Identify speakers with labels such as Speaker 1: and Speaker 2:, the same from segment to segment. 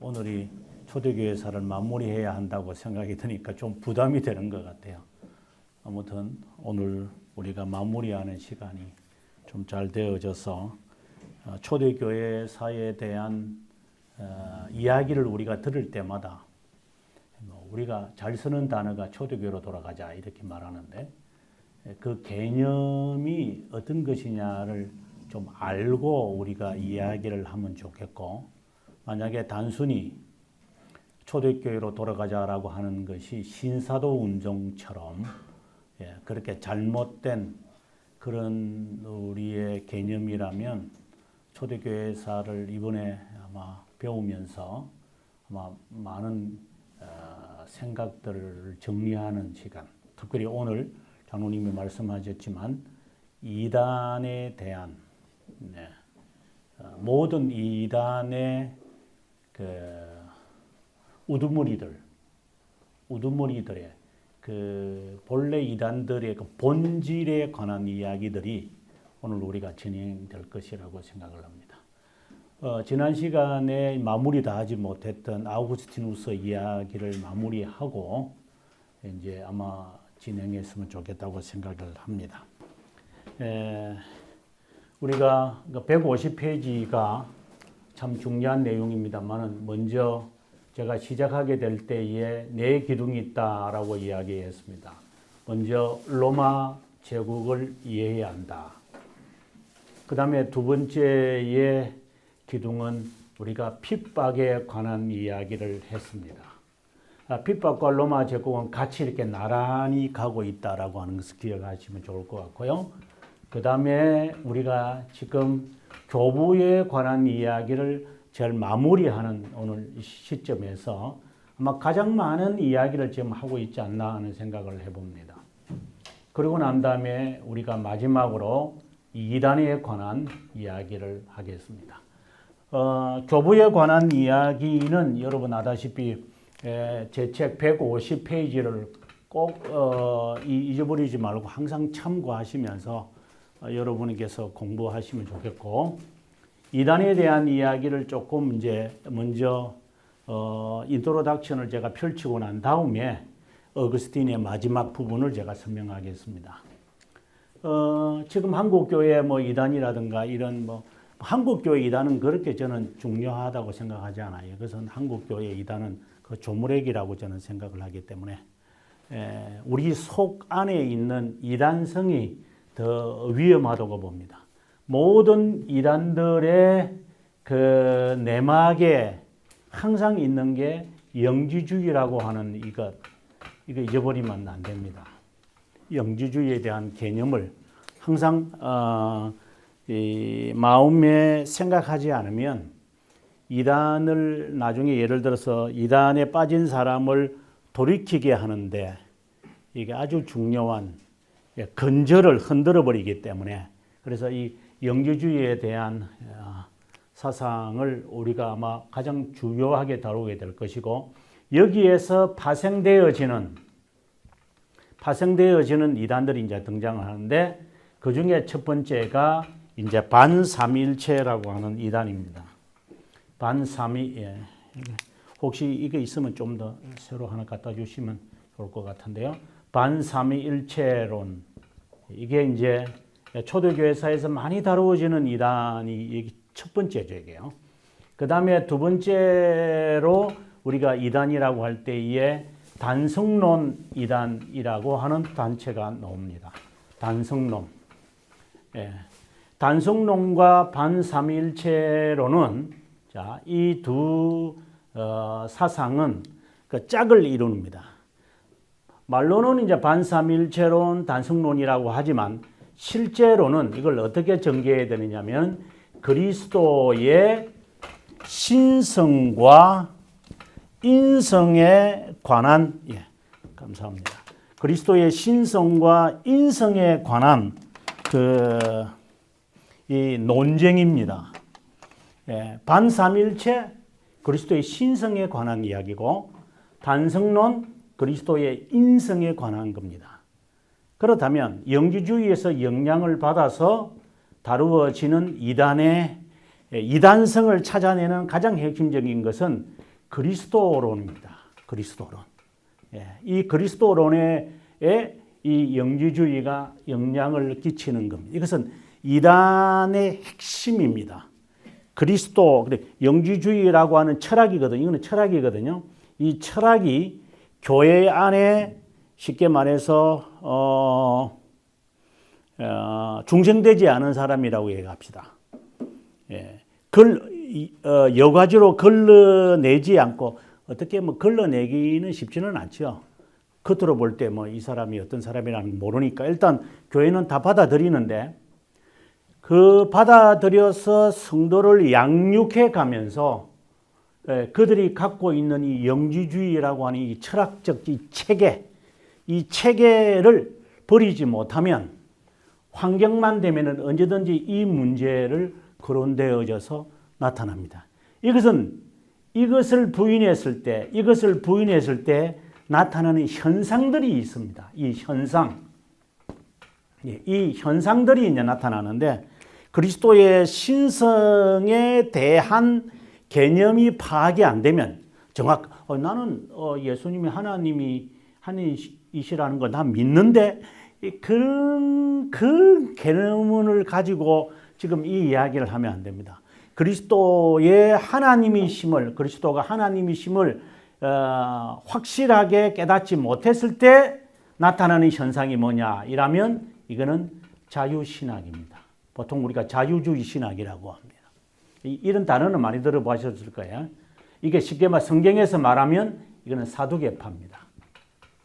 Speaker 1: 오늘이 초대교회사를 마무리해야 한다고 생각이 드니까 좀 부담이 되는 것 같아요. 아무튼 오늘 우리가 마무리하는 시간이 좀 잘 되어져서 초대교회사에 대한 이야기를 우리가 들을 때마다 우리가 잘 쓰는 단어가 초대교회로 돌아가자 이렇게 말하는데 그 개념이 어떤 것이냐를 좀 알고 우리가 이야기를 하면 좋겠고, 만약에 단순히 초대교회로 돌아가자라고 하는 것이 신사도 운동처럼 그렇게 잘못된 그런 우리의 개념이라면 초대교회사를 이번에 아마 배우면서 아마 많은 생각들을 정리하는 시간, 특별히 오늘 장로님이 말씀하셨지만 이단에 대한 모든 이단의 우두머리들의 그 본래 이단들의 그 본질에 관한 이야기들이 오늘 우리가 진행될 것이라고 생각을 합니다. 지난 시간에 마무리 다 하지 못했던 아우구스티누스 이야기를 마무리하고 이제 아마 진행했으면 좋겠다고 생각을 합니다. 우리가 150페이지가 참 중요한 내용입니다만, 먼저 제가 시작하게 될 때에 네 기둥이 있다라고 이야기했습니다. 먼저 로마 제국을 이해해야 한다. 그 다음에 두 번째의 기둥은 우리가 핍박에 관한 이야기를 했습니다. 핍박과 로마 제국은 같이 이렇게 나란히 가고 있다라고 하는 것을 기억하시면 좋을 것 같고요. 그 다음에 우리가 지금 교부에 관한 이야기를 제일 마무리하는 오늘 시점에서 아마 가장 많은 이야기를 지금 하고 있지 않나 하는 생각을 해봅니다. 그리고 난 다음에 우리가 마지막으로 이단에 관한 이야기를 하겠습니다. 교부에 관한 이야기는 여러분 아다시피 제 책 150페이지를 꼭 잊어버리지 말고 항상 참고하시면서 여러분께서 공부하시면 좋겠고, 이단에 대한 이야기를 조금 이제 먼저 인트로덕션을 제가 펼치고 난 다음에 어거스틴의 마지막 부분을 제가 설명하겠습니다. 지금 한국교회 뭐 이단이라든가 이런 한국교회 이단은 그렇게 저는 중요하다고 생각하지 않아요. 그것은 한국교회 이단은 그 조물액이라고 저는 생각을 하기 때문에 우리 속 안에 있는 이단성이 더 위험하다고 봅니다. 모든 이단들의 그 내막에 항상 있는 게 영지주의라고 하는 이거 잊어버리면 안 됩니다. 영지주의에 대한 개념을 항상 이 마음에 생각하지 않으면 이단을 나중에 예를 들어서 이단에 빠진 사람을 돌이키게 하는데 이게 아주 중요한 근저를 흔들어 버리기 때문에, 그래서 이 영지주의에 대한 사상을 우리가 아마 가장 중요하게 다루게 될 것이고, 여기에서 파생되어지는 이단들이 이제 등장을 하는데, 그 중에 첫 번째가 이제 반삼일체라고 하는 이단입니다. 혹시 이게 있으면 좀 더 새로 하나 갖다 주시면 좋을 것 같은데요. 반삼위일체론, 이게 이제 초대교회사에서 많이 다루어지는 이단이 첫 번째죠, 이게요. 그 다음에 두 번째로 우리가 이단이라고 할 때에 단성론 이단이라고 하는 단체가 나옵니다. 단성론. 단성론과 반삼위일체론은 이 두 사상은 그 짝을 이룹니다. 말로는 이제 반삼일체론, 단성론이라고 하지만 실제로는 이걸 어떻게 전개해야 되느냐면 그리스도의 신성과 인성에 관한 감사합니다. 그리스도의 신성과 인성에 관한 이 논쟁입니다. 반삼일체 그리스도의 신성에 관한 이야기고, 단성론 그리스도의 인성에 관한 겁니다. 그렇다면 영지주의에서 영향을 받아서 다루어지는 이단의 이단성을 찾아내는 가장 핵심적인 것은 그리스도론입니다. 그리스도론. 예, 이 그리스도론에 이 영지주의가 영향을 끼치는 겁니다. 이것은 이단의 핵심입니다. 그리스도, 영지주의라고 하는 철학이거든요. 이거는 철학이거든요. 이 철학이 교회 안에 쉽게 말해서 중생되지 않은 사람이라고 얘기합시다. 예. 여가지로 걸러내지 않고 어떻게 걸러내기는 쉽지는 않죠. 겉으로 볼 때 이 사람이 어떤 사람이라는 모르니까 일단 교회는 다 받아들이는데 그 받아들여서 성도를 양육해 가면서 그들이 갖고 있는 이 영지주의라고 하는 이 철학적 이 체계를 버리지 못하면 환경만 되면은 언제든지 이 문제를 거론되어져서 나타납니다. 이것을 부인했을 때 나타나는 현상들이 있습니다. 이 현상들이 이제 나타나는데 그리스도의 신성에 대한 개념이 파악이 안 되면 나는 예수님이 하나님이시라는 걸 나 믿는데 그 개념을 가지고 지금 이 이야기를 하면 안 됩니다. 그리스도가 하나님이심을 확실하게 깨닫지 못했을 때 나타나는 현상이 뭐냐 이라면 이거는 자유신학입니다. 보통 우리가 자유주의 신학이라고 합니다. 이런 단어는 많이 들어보셨을 거예요. 이게 쉽게 성경에서 말하면 이거는 사두개파입니다.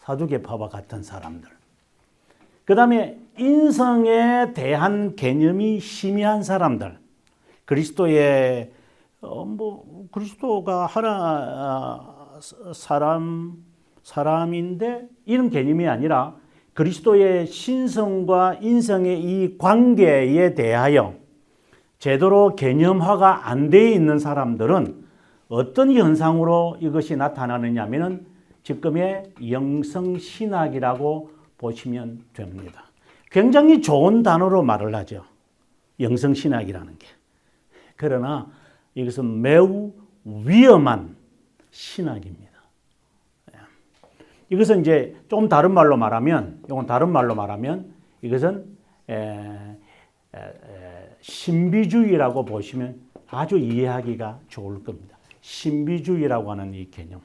Speaker 1: 사두개파와 같은 사람들. 그 다음에 인성에 대한 개념이 희미한 사람들. 그리스도가 사람인데 이런 개념이 아니라 그리스도의 신성과 인성의 이 관계에 대하여 제대로 개념화가 안 되어 있는 사람들은 어떤 현상으로 이것이 나타나느냐 하면은 지금의 영성신학이라고 보시면 됩니다. 굉장히 좋은 단어로 말을 하죠. 영성신학이라는 게. 그러나 이것은 매우 위험한 신학입니다. 이것은 이제 좀 다른 말로 말하면, 이것은 신비주의라고 보시면 아주 이해하기가 좋을 겁니다. 신비주의라고 하는 이 개념.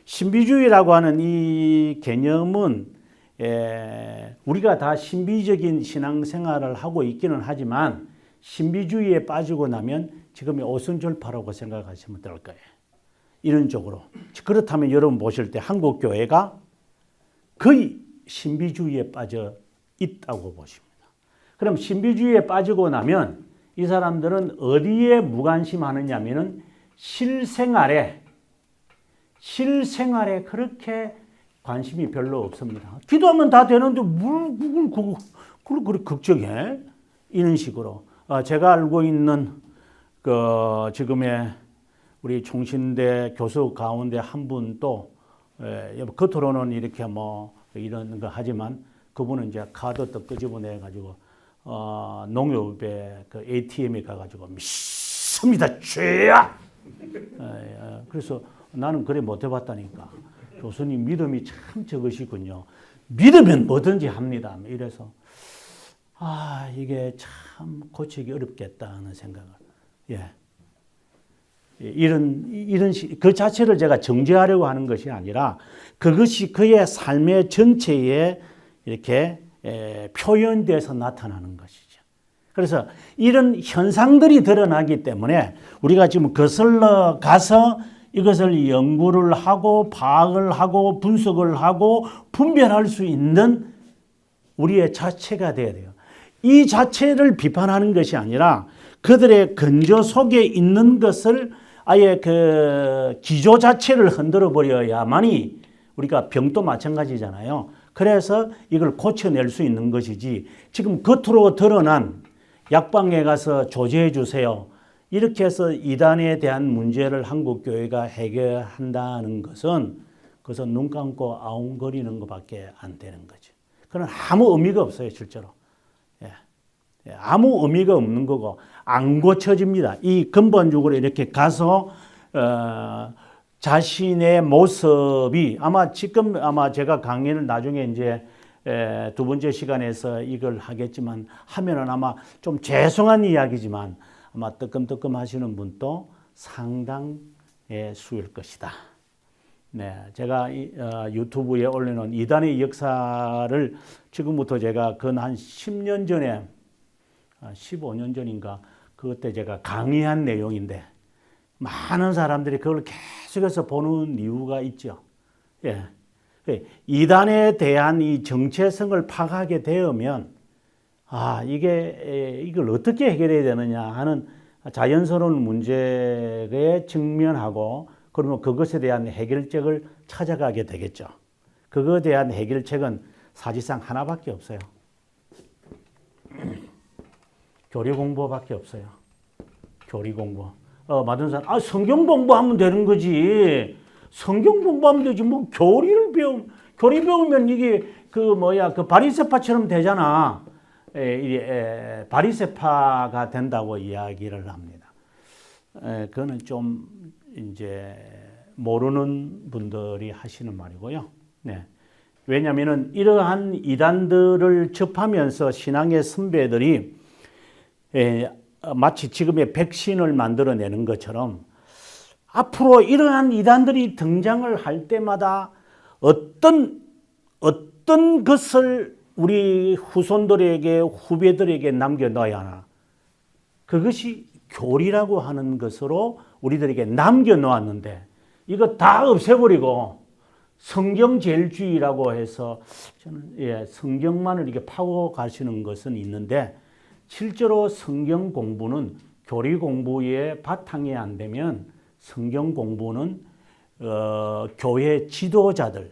Speaker 1: 신비주의라고 하는 이 개념은 우리가 다 신비적인 신앙생활을 하고 있기는 하지만 신비주의에 빠지고 나면 지금의 오순절파라고 생각하시면 될 거예요. 이론적으로. 그렇다면 여러분 보실 때 한국 교회가 거의 신비주의에 빠져 있다고 보십니다. 그럼 신비주의에 빠지고 나면 이 사람들은 어디에 무관심하느냐 하면은 실생활에 그렇게 관심이 별로 없습니다. 기도하면 다 되는데 그걸 걱정해? 이런 식으로. 제가 알고 있는 지금의 우리 총신대 교수 가운데 한 분도 겉으로는 이렇게 이런 거 하지만 그분은 이제 카드도 끄집어내 가지고 농협의 그 ATM에 가가지고 믿습니다 죄야. 그래서 나는 그래 못 해봤다니까. 교수님 믿음이 참 적으시군요. 믿으면 뭐든지 합니다. 이래서 이게 참 고치기 어렵겠다 하는 생각을. 그 자체를 제가 정죄하려고 하는 것이 아니라 그것이 그의 삶의 전체에 이렇게 표현돼서 나타나는 것이죠. 그래서 이런 현상들이 드러나기 때문에 우리가 지금 거슬러 가서 이것을 연구를 하고 파악을 하고 분석을 하고 분별할 수 있는 우리의 자체가 돼야 돼요. 이 자체를 비판하는 것이 아니라 그들의 근저 속에 있는 것을 아예 그 기조 자체를 흔들어 버려야만이 우리가 병도 마찬가지잖아요. 그래서 이걸 고쳐낼 수 있는 것이지 지금 겉으로 드러난 약방에 가서 조제해 주세요. 이렇게 해서 이단에 대한 문제를 한국교회가 해결한다는 것은 그것은 눈 감고 아웅거리는 것밖에 안 되는 거죠. 그건 아무 의미가 없어요, 실제로. 아무 의미가 없는 거고 안 고쳐집니다. 이 근본적으로 이렇게 가서 자신의 모습이 아마 지금 제가 강의를 나중에 이제 두 번째 시간에서 이걸 하겠지만 하면은 아마 좀 죄송한 이야기지만 아마 뜨끔뜨끔 하시는 분도 상당의 수일 것이다. 네, 제가 유튜브에 올리는 이단의 역사를 지금부터 제가 근 한 10년 전에 15년 전인가 그때 제가 강의한 내용인데 많은 사람들이 그걸 계속해서 보는 이유가 있죠. 예. 이단에 대한 이 정체성을 파악하게 되면 이걸 어떻게 해결해야 되느냐 하는 자연스러운 문제에 직면하고 그러면 그것에 대한 해결책을 찾아가게 되겠죠. 그것에 대한 해결책은 사실상 하나밖에 없어요. 교리 공부밖에 없어요. 교리 공부. 맞은 사람, 성경 공부하면 되는 거지. 성경 공부하면 되지. 뭐 교리 배우면 이게 그 바리새파처럼 되잖아. 바리새파가 된다고 이야기를 합니다. 그거는 좀 이제 모르는 분들이 하시는 말이고요. 네. 왜냐하면은 이러한 이단들을 접하면서 신앙의 선배들이 마치 지금의 백신을 만들어내는 것처럼 앞으로 이러한 이단들이 등장을 할 때마다 어떤 것을 우리 후손들에게 후배들에게 남겨놔야 하나. 그것이 교리라고 하는 것으로 우리들에게 남겨놓았는데 이거 다 없애버리고 성경제일주의라고 해서 저는 성경만을 이렇게 파고 가시는 것은 있는데 실제로 성경 공부는 교리 공부의 바탕이 안 되면 성경 공부는 교회 지도자들의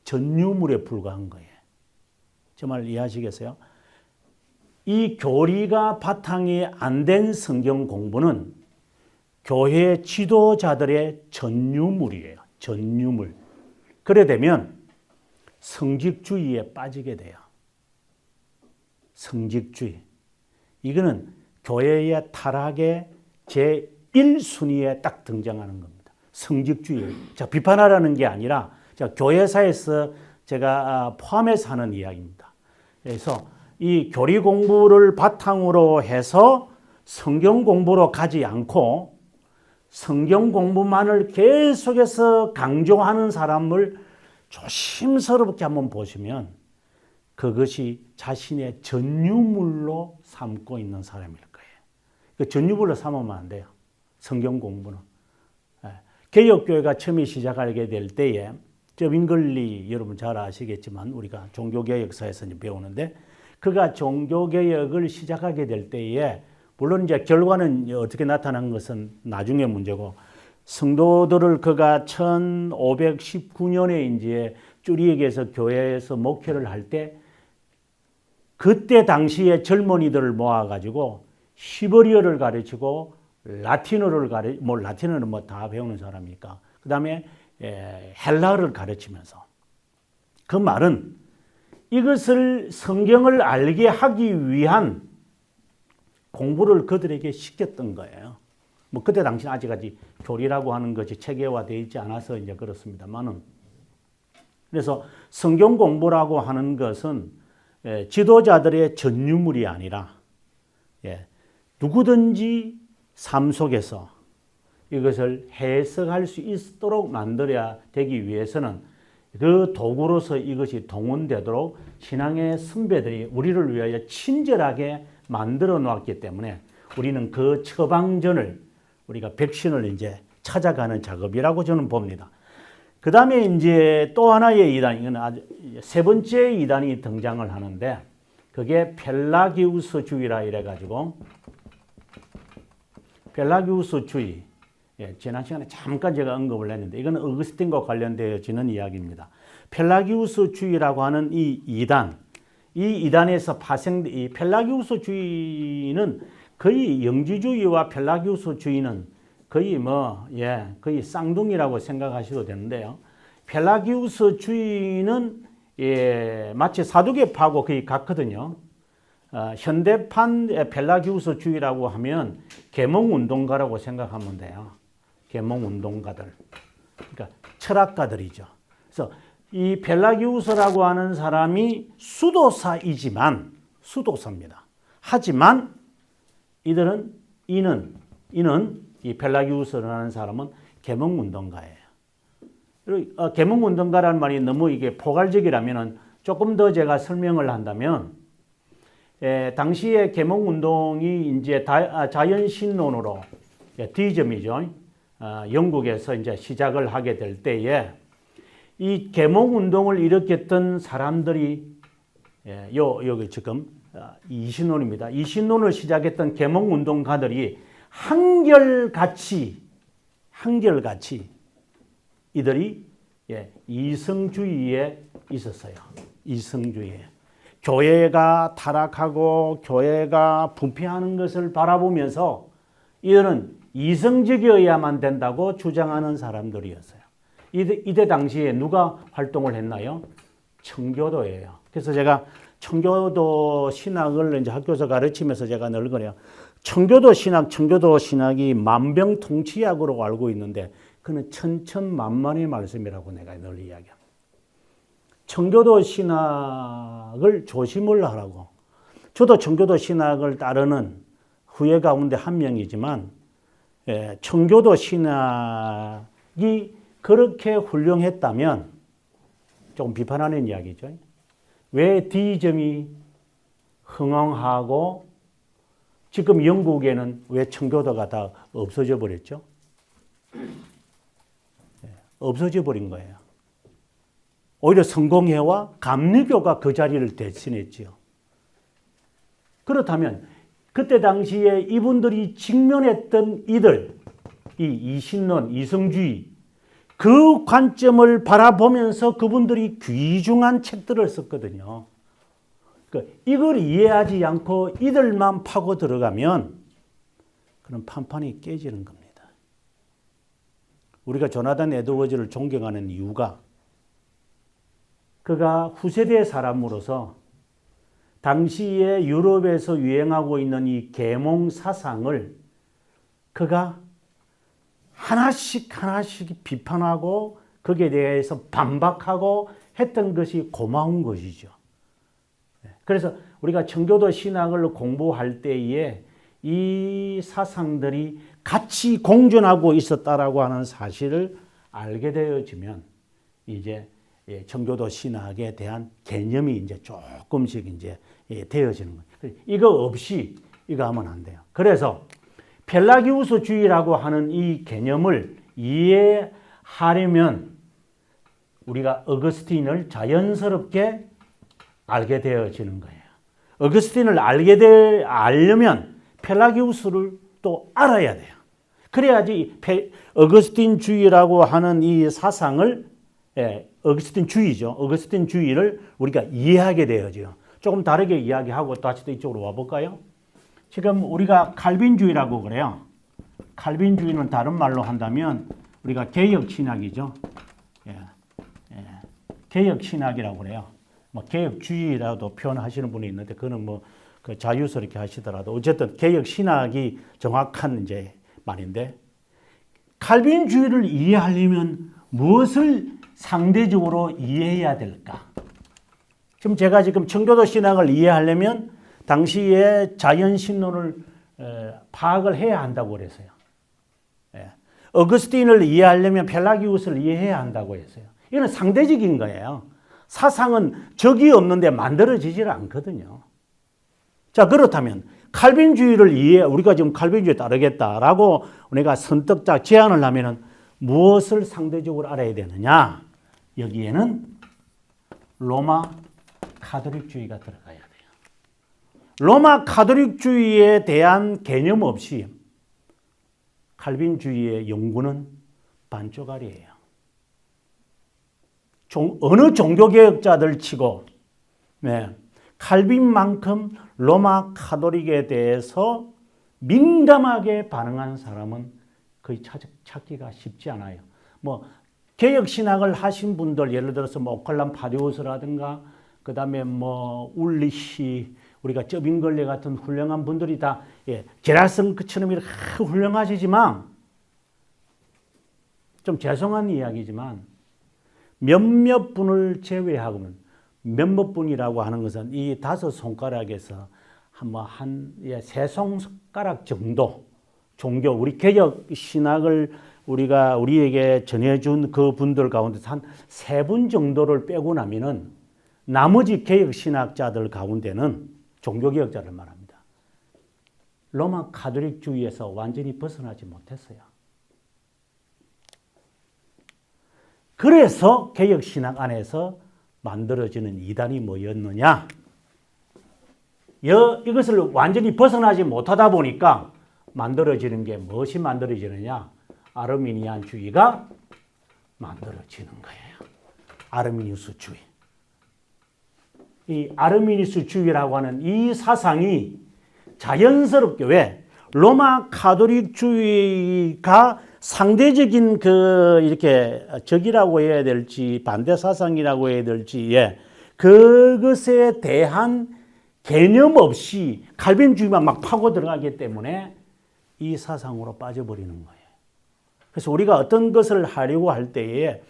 Speaker 1: 전유물에 불과한 거예요. 정말 이해하시겠어요? 이 교리가 바탕이 안 된 성경 공부는 교회 지도자들의 전유물이에요. 전유물. 그래 되면 성직주의에 빠지게 돼요. 성직주의. 이거는 교회의 타락의 제1순위에 딱 등장하는 겁니다. 성직주의. 자, 비판하라는 게 아니라 교회사에서 제가 포함해서 하는 이야기입니다. 그래서 이 교리 공부를 바탕으로 해서 성경 공부로 가지 않고 성경 공부만을 계속해서 강조하는 사람을 조심스럽게 한번 보시면 그것이 자신의 전유물로 삼고 있는 사람일 거예요. 그 전유물로 삼으면 안 돼요. 성경 공부는. 개혁교회가 처음에 시작하게 될 때에 윙글리 여러분 잘 아시겠지만 우리가 종교개혁사에서 배우는데 그가 종교개혁을 시작하게 될 때에 물론 이제 결과는 어떻게 나타난 것은 나중에 문제고 성도들을 그가 1519년에 이제 쭈리에게서 교회에서 목회를 할 때 그때 당시에 젊은이들을 모아가지고 히브리어를 가르치고 라틴어를 라틴어는 뭐 다 배우는 사람이니까 그 다음에 헬라어를 가르치면서 그 말은 이것을 성경을 알게 하기 위한 공부를 그들에게 시켰던 거예요. 뭐 그때 당시는 아직까지 교리라고 하는 것이 체계화되어 있지 않아서 이제 그렇습니다만은 그래서 성경 공부라고 하는 것은 지도자들의 전유물이 아니라 누구든지 삶 속에서 이것을 해석할 수 있도록 만들어야 되기 위해서는 그 도구로서 이것이 동원되도록 신앙의 선배들이 우리를 위하여 친절하게 만들어 놓았기 때문에 우리는 그 처방전을 우리가 백신을 이제 찾아가는 작업이라고 저는 봅니다. 그 다음에 이제 또 하나의 이단, 이건 아주 세 번째 이단이 등장을 하는데 그게 펠라기우스주의라 이래가지고 펠라기우스주의. 지난 시간에 잠깐 제가 언급을 했는데 이거는 어거스틴과 관련되어지는 이야기입니다. 펠라기우스주의라고 하는 이 이단에서 파생된 이 펠라기우스주의는 거의 영지주의와 펠라기우스주의는 거의 거의 쌍둥이라고 생각하셔도 되는데요. 펠라기우스주의는 마치 사두개파하고 거의 같거든요. 현대판 펠라기우스주의라고 하면 계몽운동가라고 생각하면 돼요. 계몽운동가들, 그러니까 철학가들이죠. 그래서 이 펠라기우스라고 하는 사람이 수도사이지만 수도사입니다. 하지만 이는 이 펠라기우스라는 사람은 계몽운동가예요. 계몽운동가라는 말이 너무 이게 포괄적이라면은 조금 더 제가 설명을 한다면, 당시에 계몽운동이 이제 자연신론으로 디즘이죠. 영국에서 이제 시작을 하게 될 때에 이 계몽운동을 일으켰던 사람들이 여기 지금 이신론입니다. 이신론을 시작했던 계몽운동가들이 한결같이 이들이 이성주의에 있었어요. 이성주의에. 교회가 타락하고 교회가 부패하는 것을 바라보면서 이들은 이성적이어야만 된다고 주장하는 사람들이었어요. 이때 당시에 누가 활동을 했나요? 청교도예요. 그래서 제가 청교도 신학을 이제 학교에서 가르치면서 제가 늘 그래요. 청교도 신학이 만병통치약으로 알고 있는데 그는 천천만만의 말씀이라고 내가 늘 이야기합니다. 청교도 신학을 조심을 하라고. 저도 청교도 신학을 따르는 후예 가운데 한 명이지만, 청교도 신학이 그렇게 훌륭했다면 조금 비판하는 이야기죠. 왜 디즘이 흥왕하고 지금 영국에는 왜 청교도가 다 없어져 버렸죠? 없어져 버린 거예요. 오히려 성공회와 감리교가 그 자리를 대신했지요. 그렇다면 그때 당시에 이분들이 직면했던 이 이신론, 이성주의, 그 관점을 바라보면서 그분들이 귀중한 책들을 썼거든요. 이걸 이해하지 않고 이들만 파고 들어가면 그런 판판이 깨지는 겁니다. 우리가 조나단 에드워즈를 존경하는 이유가 그가 후세대 사람으로서 당시에 유럽에서 유행하고 있는 이 계몽 사상을 그가 하나씩 비판하고 거기에 대해서 반박하고 했던 것이 고마운 것이죠. 그래서 우리가 청교도 신학을 공부할 때에 이 사상들이 같이 공존하고 있었다라고 하는 사실을 알게 되어지면 이제 청교도 신학에 대한 개념이 이제 조금씩 이제 되어지는 거예요. 이거 없이 이거 하면 안 돼요. 그래서 펠라기우스주의라고 하는 이 개념을 이해하려면 우리가 어거스틴을 자연스럽게 알게 되어지는 거예요. 어거스틴을 알려면 펠라기우스를 또 알아야 돼요. 그래야지 어거스틴주의라고 하는 이 사상을, 어거스틴주의죠. 어거스틴주의를 우리가 이해하게 되어져요. 조금 다르게 이야기하고 다시 또 이쪽으로 와볼까요? 지금 우리가 칼빈주의라고 그래요. 칼빈주의는 다른 말로 한다면 우리가 개혁신학이죠. 개혁신학이라고 그래요. 뭐 개혁주의라도 표현하시는 분이 있는데 그거는 뭐 그 자유스럽게 하시더라도 어쨌든 개혁신학이 정확한 이제 말인데, 칼빈주의를 이해하려면 무엇을 상대적으로 이해해야 될까? 제가 청교도 신학을 이해하려면 당시에 자연신론을 파악을 해야 한다고 그랬어요. 어거스틴을 이해하려면 펠라기우스를 이해해야 한다고 했어요. 이건 상대적인 거예요. 사상은 적이 없는데 만들어지질 않거든요. 자, 그렇다면 칼빈주의를 우리가 지금 칼빈주의에 따르겠다라고 우리가 선뜻 제안을 하면은 무엇을 상대적으로 알아야 되느냐? 여기에는 로마 카톨릭주의가 들어가야 돼요. 로마 카톨릭주의에 대한 개념 없이 칼빈주의의 연구는 반쪽짜리예요. 어느 종교개혁자들 치고 칼빈만큼 로마 카톨릭에 대해서 민감하게 반응한 사람은 거의 찾기가 쉽지 않아요. 뭐 개혁신학을 하신 분들, 예를 들어서 뭐 오컬람 파디우스라든가 그다음에 뭐 울리시, 우리가 쩌빙걸레 같은 훌륭한 분들이 다 제라성처럼 이렇게 훌륭하시지만 좀 죄송한 이야기지만 몇몇 분을 제외하고는 몇몇 분이라고 하는 것은 이 5손가락에서 세 손가락 정도 종교, 우리 개혁 신학을 우리에게 전해준 그 분들 가운데 한 3분 정도를 빼고 나면은 나머지 개혁 신학자들 가운데는 종교개혁자를 말합니다. 로마 가톨릭주의에서 완전히 벗어나지 못했어요. 그래서 개혁 신학 안에서 만들어지는 이단이 뭐였느냐? 이것을 완전히 벗어나지 못하다 보니까 만들어지는 게 무엇이 만들어지느냐? 아르미니안주의가 만들어지는 거예요. 아르미니우스주의. 이 아르미니우스주의라고 하는 이 사상이 자연스럽게 왜 로마 가톨릭주의가 상대적인 이렇게 적이라고 해야 될지 반대 사상이라고 해야 될지 그것에 대한 개념 없이 칼빈주의만 막 파고 들어가기 때문에 이 사상으로 빠져버리는 거예요. 그래서 우리가 어떤 것을 하려고 할 때에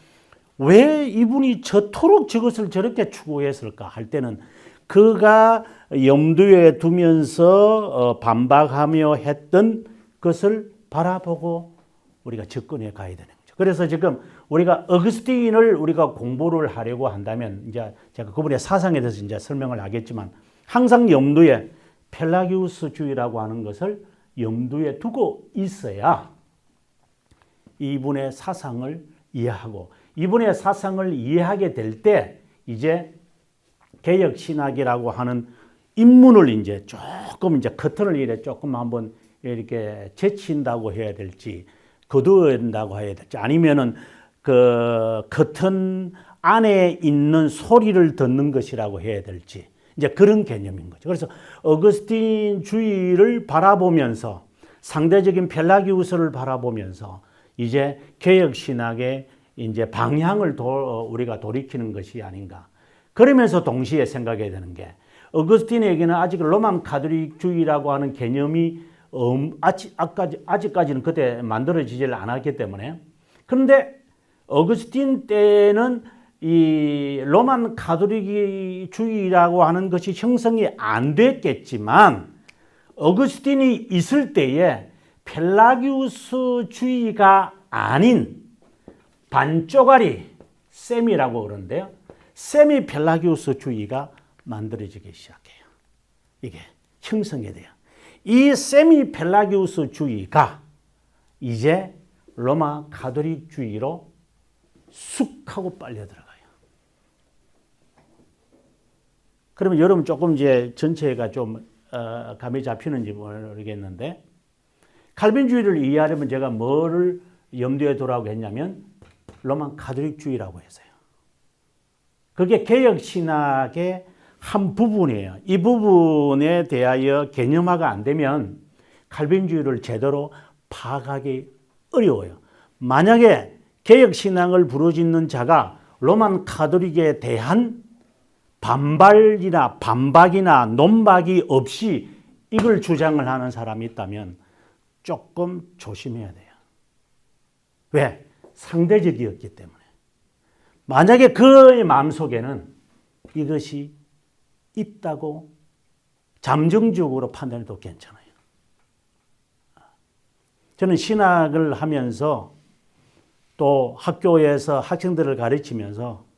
Speaker 1: 왜 이분이 저토록 저것을 저렇게 추구했을까 할 때는 그가 염두에 두면서 반박하며 했던 것을 바라보고 우리가 접근해 가야 되는 거죠. 그래서 지금 우리가 어거스틴을 우리가 공부를 하려고 한다면 이제 제가 그분의 사상에 대해서 이제 설명을 하겠지만 항상 염두에 펠라기우스주의라고 하는 것을 염두에 두고 있어야 이분의 사상을 이해하고 이분의 사상을 이해하게 될 때 이제 개혁 신학이라고 하는 입문을 이제 조금 이제 커튼을 이래 조금 한번 이렇게 제친다고 해야 될지 거두어낸다고 해야 될지 아니면은 그 커튼 안에 있는 소리를 듣는 것이라고 해야 될지 이제 그런 개념인 거죠. 그래서 어거스틴주의를 바라보면서 상대적인 펠라기우스를 바라보면서 이제 개혁 신학의 이제 방향을 우리가 돌이키는 것이 아닌가. 그러면서 동시에 생각해야 되는 게 어거스틴에게는 아직 로만 가톨릭주의라고 하는 개념이 아직까지는 그때 만들어지질 않았기 때문에 그런데 어거스틴 때는 이 로만 가톨릭주의라고 하는 것이 형성이 안 됐겠지만 어거스틴이 있을 때에 펠라기우스주의가 아닌 반쪼가리 세미라고 그러는데요. 세미 펠라기우스주의가 만들어지기 시작해요. 이게 형성이 돼요. 이 세미 펠라기우스주의가 이제 로마 가톨릭주의로 쑥 하고 빨려 들어가요. 그러면 여러분 조금 이제 전체가 좀 감이 잡히는지 모르겠는데 칼빈주의를 이해하려면 제가 뭐를 염두에 두라고 했냐면 로마 가톨릭주의라고 했어요. 그게 개혁 신학의 한 부분이에요. 이 부분에 대하여 개념화가 안 되면 칼빈주의를 제대로 파악하기 어려워요. 만약에 개혁 신앙을 부르짖는 자가 로만 가톨릭에 대한 반발이나 반박이나 논박이 없이 이걸 주장을 하는 사람이 있다면 조금 조심해야 돼요. 왜? 상대적이었기 때문에. 만약에 그의 마음속에는 이것이 있다고 잠정적으로 판단해도 괜찮아요. 저는 신학을 하면서 또 학교에서 학생들을 가르치면서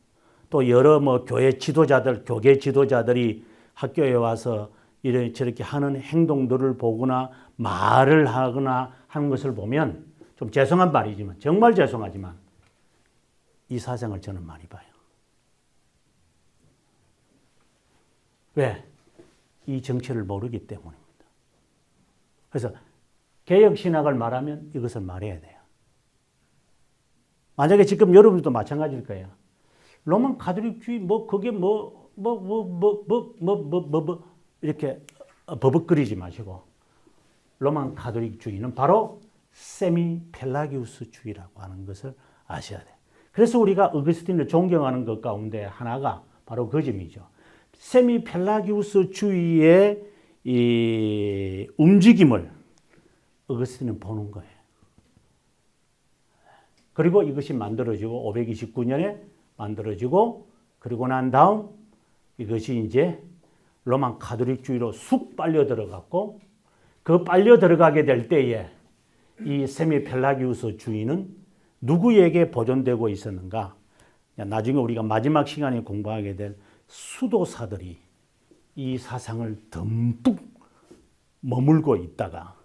Speaker 1: 또 여러 교회 지도자들, 교계 지도자들이 학교에 와서 이렇게 하는 행동들을 보거나 말을 하거나 하는 것을 보면 좀 죄송한 말이지만 정말 죄송하지만 이 사상을 저는 많이 봐요. 왜? 이 정체를 모르기 때문입니다. 그래서 개혁신학을 말하면 이것을 말해야 돼요. 만약에 지금 여러분도 마찬가지일 거예요. 로만 가톨릭주의 그게 이렇게 버벅거리지 마시고 로만 가톨릭주의는 바로 세미 펠라기우스주의라고 하는 것을 아셔야 돼요. 그래서 우리가 어거스틴을 존경하는 것 가운데 하나가 바로 그 점이죠. 세미 펠라기우스주의의 이 움직임을 어거스틴은 보는 거예요. 그리고 이것이 만들어지고 529년에 만들어지고 그리고 난 다음 이것이 이제 로만 가톨릭주의로 쑥 빨려 들어갔고 그 빨려 들어가게 될 때에 이 세미펠라기우스주의는 누구에게 보존되고 있었는가? 나중에 우리가 마지막 시간에 공부하게 될 수도사들이 이 사상을 듬뿍 머물고 있다가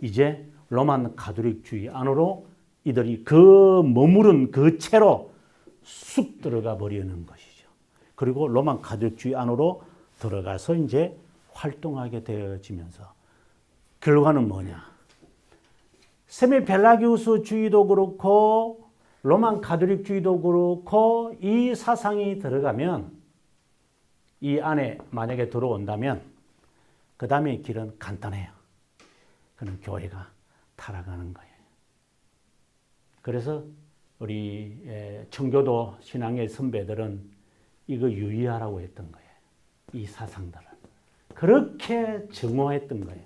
Speaker 1: 이제 로만 가톨릭주의 안으로 이들이 그 머무른 그 채로 쑥 들어가 버리는 것이죠. 그리고 로만 가톨릭주의 안으로 들어가서 이제 활동하게 되어지면서 결과는 뭐냐? 세미펠라기우스주의도 그렇고 로만 가톨릭주의도 그렇고 이 사상이 들어가면 이 안에 만약에 들어온다면 그 다음에 길은 간단해요. 그는 교회가 타락하는 거예요. 그래서 우리 청교도 신앙의 선배들은 이거 유의하라고 했던 거예요. 이 사상들을. 그렇게 증오했던 거예요.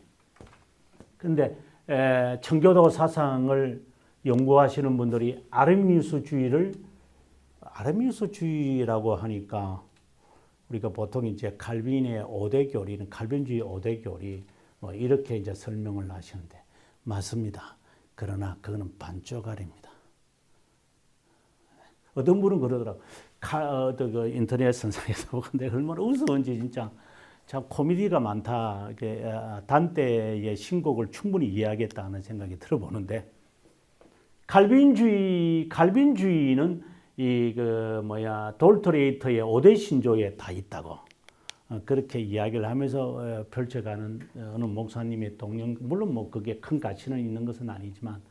Speaker 1: 그런데 청교도 사상을 연구하시는 분들이 아르미니우스주의라고 하니까 우리가 보통 이제 칼빈의 5대 교리는 칼빈주의 5대 교리 뭐 이렇게 이제 설명을 하시는데 맞습니다. 그러나 그거는 반쪽알입니다. 어떤 분은 그러더라고. 그 인터넷 선상에서 보고 내가 얼마나 우스운지 진짜 참 코미디가 많다. 단테의 신곡을 충분히 이해하겠다는 생각이 들어보는데 칼빈주의는 돌토레이터의 5대 신조에 다 있다고 그렇게 이야기를 하면서 펼쳐가는 어느 목사님의 동영, 물론 뭐 그게 큰 가치는 있는 것은 아니지만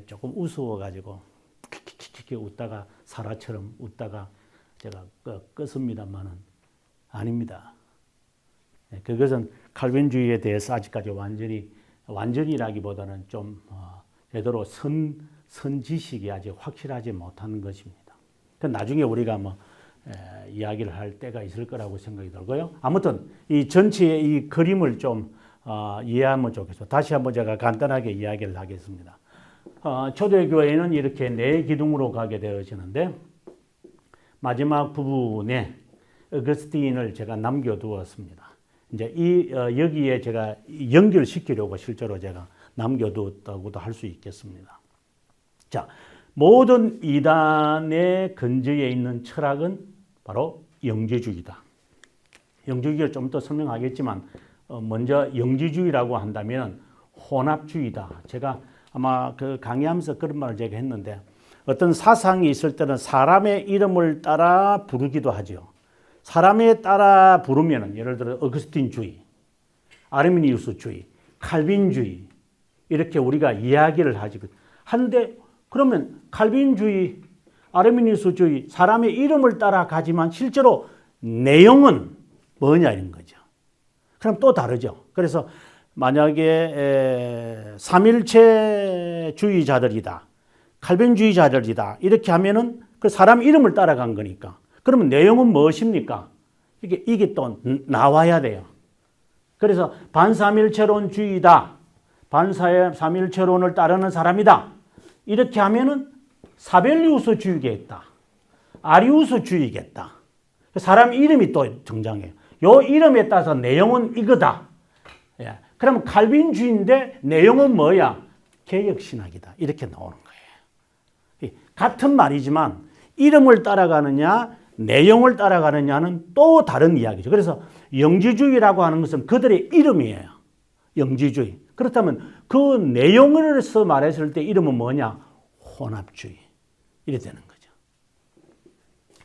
Speaker 1: 조금 우스워가지고 킥킥킥 웃다가 사라처럼 웃다가 제가 껐습니다만은 아닙니다. 그것은 칼빈주의에 대해서 아직까지 완전히라기보다는 좀 제대로 선지식이 아직 확실하지 못한 것입니다. 나중에 우리가 이야기를 할 때가 있을 거라고 생각이 들고요. 아무튼 이 전체의 이 그림을 좀 이해하면 좋겠습니다. 다시 한번 제가 간단하게 이야기를 하겠습니다. 초대교회는 이렇게 네 기둥으로 가게 되어지는데 마지막 부분에 어거스틴을 제가 남겨두었습니다. 이제 여기에 제가 연결시키려고 실제로 제가 남겨두었다고도 할 수 있겠습니다. 자, 모든 이단의 근저에 있는 철학은 바로 영지주의다. 영지주의를 좀 더 설명하겠지만 먼저 영지주의라고 한다면 혼합주의다. 제가 아마 그 강의하면서 그런 말을 제가 했는데 어떤 사상이 있을 때는 사람의 이름을 따라 부르기도 하죠. 사람에 따라 부르면 예를 들어 어거스틴주의, 아르미니우스주의, 칼빈주의 이렇게 우리가 이야기를 하지. 한데 그러면 칼빈주의, 아르미니우스주의 사람의 이름을 따라 가지만 실제로 내용은 뭐냐는 거죠. 그럼 또 다르죠. 그래서 만약에 삼일체주의자들이다, 칼빈주의자들이다 이렇게 하면은 그 사람 이름을 따라간 거니까. 그러면 내용은 무엇입니까? 이게 또 나와야 돼요. 그래서 반삼일체론주의다, 반삼일체론을 따르는 사람이다. 이렇게 하면은 사벨리우스주의겠다, 아리우스주의겠다. 사람 이름이 또 등장해요. 요 이름에 따라서 내용은 이거다. 예. 그러면 칼빈주의인데 내용은 뭐야? 개혁신학이다. 이렇게 나오는 거예요. 같은 말이지만 이름을 따라가느냐 내용을 따라가느냐는 또 다른 이야기죠. 그래서 영지주의라고 하는 것은 그들의 이름이에요. 영지주의. 그렇다면 그 내용으로서 말했을 때 이름은 뭐냐? 혼합주의. 이렇게 되는 거죠.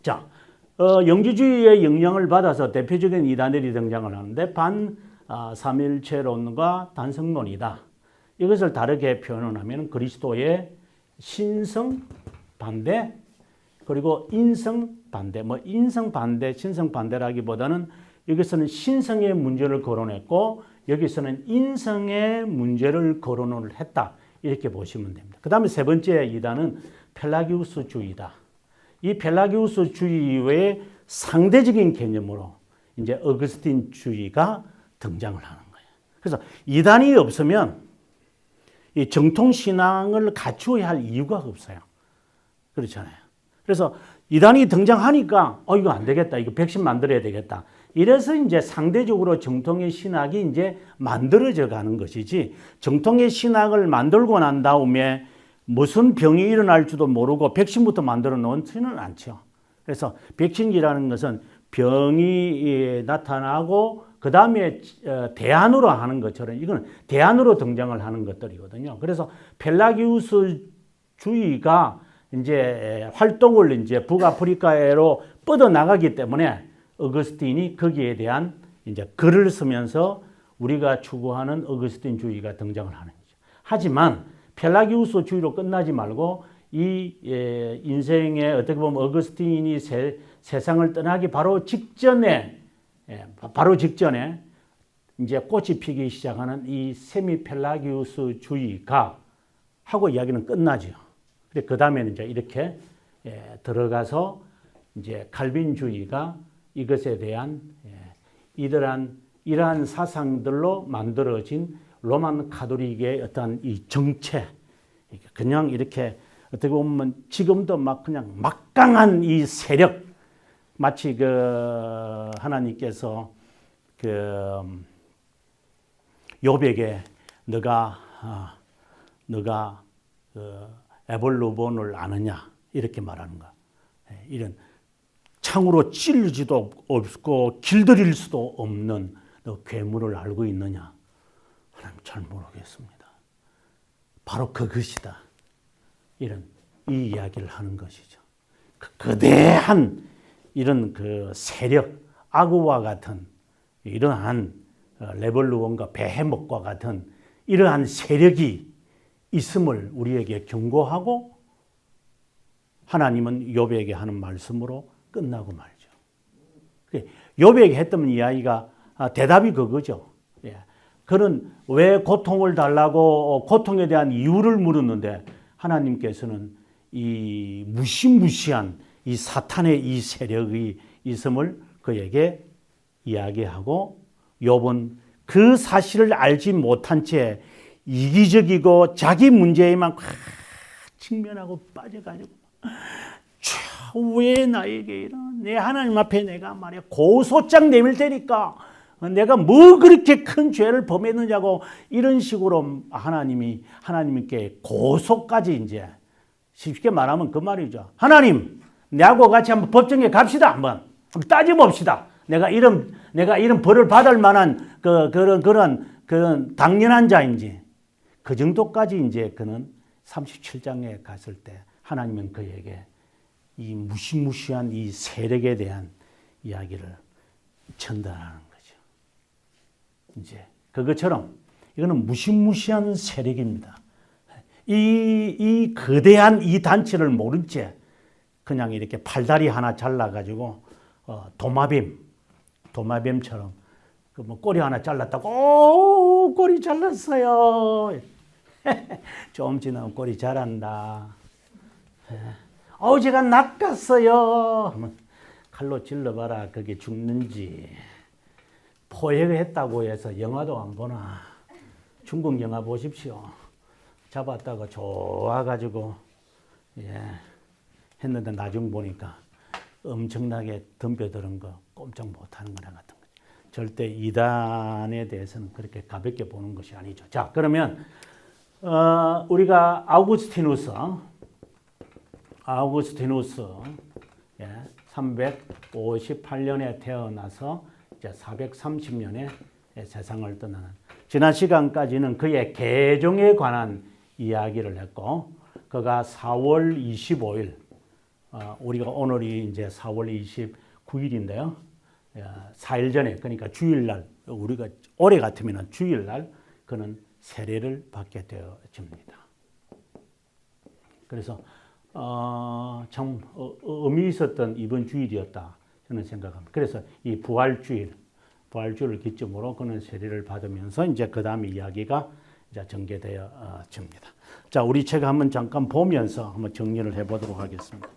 Speaker 1: 자, 영지주의의 영향을 받아서 대표적인 이단들이 등장을 하는데 반삼일체론과 단성론이다. 이것을 다르게 표현을 하면 그리스도의 신성 반대 그리고 인성 반대, 인성 반대, 신성 반대라기보다는 여기서는 신성의 문제를 거론했고 여기서는 인성의 문제를 거론을 했다. 이렇게 보시면 됩니다. 그 다음에 세 번째 이단은 펠라기우스주의다. 이 펠라기우스주의의 상대적인 개념으로 이제 어거스틴주의가 등장을 하는 거예요. 그래서 이단이 없으면 이 정통 신앙을 갖추어야 할 이유가 없어요. 그렇잖아요. 그래서 이단이 등장하니까 이거 안 되겠다. 이거 백신 만들어야 되겠다. 이래서 이제 상대적으로 정통의 신학이 이제 만들어져 가는 것이지, 정통의 신학을 만들고 난 다음에 무슨 병이 일어날지도 모르고 백신부터 만들어 놓지는 않죠. 그래서 백신이라는 것은 병이 나타나고 그 다음에 대안으로 하는 것처럼 이건 대안으로 등장을 하는 것들이거든요. 그래서 펠라기우스주의가 이제 활동을 이제 북아프리카로 뻗어 나가기 때문에 어거스틴이 거기에 대한 이제 글을 쓰면서 우리가 추구하는 어거스틴주의가 등장을 하는 거죠. 하지만 펠라기우스주의로 끝나지 말고 이 인생의 어떻게 보면 어거스틴이 세상을 떠나기 바로 직전에 이제 꽃이 피기 시작하는 이 세미펠라기우스주의가 하고 이야기는 끝나죠. 그 다음에는 이제 이렇게 들어가서 이제 칼빈주의가 이것에 대한 이러한 사상들로 만들어진 로만 가톨릭의 어떤 이 정체, 그냥 이렇게 어떻게 보면 지금도 막 그냥 막강한 이 세력, 마치 그 하나님께서 그 욥에게 너가 그 에볼루본을 아느냐 이렇게 말하는 거. 이런 창으로 찔지도 없고 길들일 수도 없는 너 괴물을 알고 있느냐? 하나님 잘 모르겠습니다. 바로 그것이다. 이런 이 이야기를 하는 것이죠. 그 거대한 이런 그 세력, 아구와 같은 이러한 레볼루온과 베헤못과 같은 이러한 세력이 있음을 우리에게 경고하고 하나님은 욥에게 하는 말씀으로 끝나고 말죠. 욥에게 했던 이야기가 대답이 그거죠. 그는 왜 고통을 달라고 고통에 대한 이유를 물었는데 하나님께서는 이 무시무시한 이 사탄의 이 세력이 있음을 그에게 이야기하고 욥은 그 사실을 알지 못한 채 이기적이고 자기 문제에만 직면하고 빠져가지고 왜 나에게 이런 내 하나님 앞에 내가 말이야 고소장 내밀 테니까 내가 뭐 그렇게 큰 죄를 범했느냐고 이런 식으로 하나님께 고소까지 이제 쉽게 말하면 그 말이죠. 하나님, 내하고 같이 한번 법정에 갑시다. 한번 따져봅시다. 내가 이런 벌을 받을 만한 그런 당연한 자인지 그 정도까지 이제 그는 37장에 갔을 때 하나님은 그에게 이 무시무시한 이 세력에 대한 이야기를 전달하는 거죠. 이제 그것처럼 이거는 무시무시한 세력입니다. 이 거대한 이 단체를 모른 채 그냥 이렇게 팔다리 하나 잘라가지고 도마뱀처럼 그 뭐 꼬리 하나 잘랐다고 꼬리 잘랐어요. 좀 지나면 꼬리 자란다. 제가 낚았어요. 칼로 찔러봐라. 그게 죽는지. 포획을 했다고 해서 영화도 안 보나. 중국 영화 보십시오. 잡았다가 좋아가지고 했는데 나중 보니까 엄청나게 덤벼드는 거 꼼짝 못하는 거랑 같은 거죠. 절대 이단에 대해서는 그렇게 가볍게 보는 것이 아니죠. 자, 그러면 우리가 아우구스티누스 358년에 태어나서 이제 430년에 세상을 떠나는 지난 시간까지는 그의 개종에 관한 이야기를 했고 그가 4월 25일 우리가 오늘이 이제 4월 29일인데요. 4일 전에 그러니까 주일날 우리가 올해 같으면 주일날 그는 세례를 받게 되어집니다. 그래서 참 의미 있었던 이번 주일이었다 저는 생각합니다. 그래서 이 부활주일을 기점으로 그는 세례를 받으면서 이제 그 다음에 이야기가 이제 전개되어집니다. 자, 우리 책 한번 잠깐 보면서 한번 정리를 해보도록 하겠습니다.